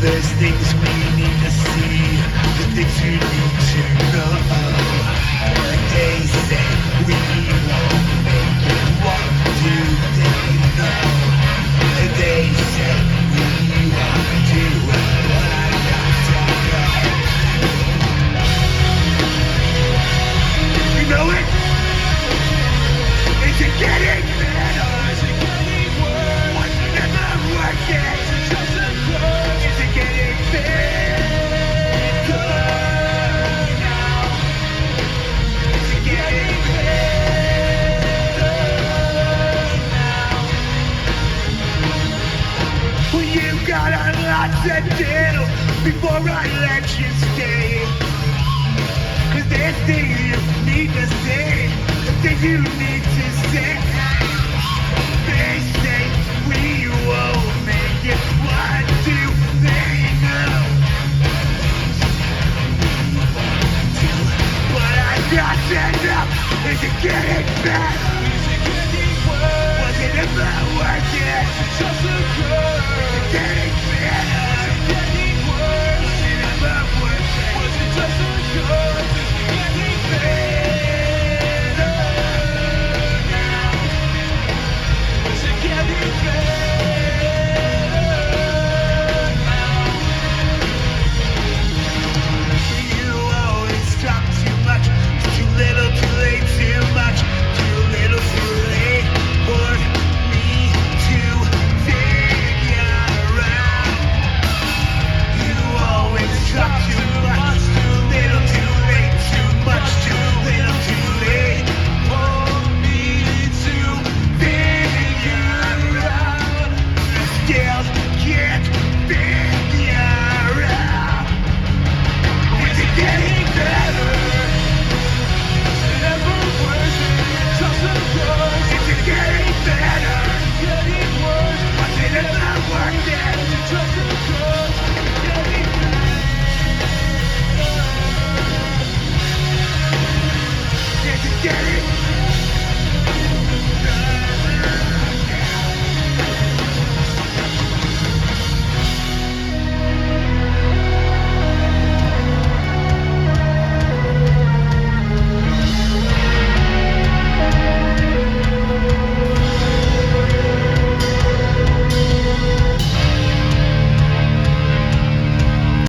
There's things we need to see, the things we need to know. They say we won't make it, what do they know? They say we won't do it, but I got to go. You know it? Is it getting better? Is it getting worse? What's never working? Is it just a curse? Is it getting better now? Is it getting better now? Well, you got a lot to do before I let you stay. 'Cause there's things you need to say, the things you need to say. They say we won't make it, what do they know? But I got to know, is it getting better? Is it getting worse? Was it ever working? Is it just a curse? Is it getting better? Is it getting worse? Was it ever working? Was it just a curse? Is it getting better now? Is it getting better now? You always talk too much, too little, too late, too much, too little, too late for me to figure out. You always talk too much, too little, too late, too much, too little, too late for me to figure out. I still can't figure out. Is it getting better? Is it ever worse? Just a curse. Is it getting better? Is it getting worse? Was it ever working? Is it just a curse? Is it getting better? Is it getting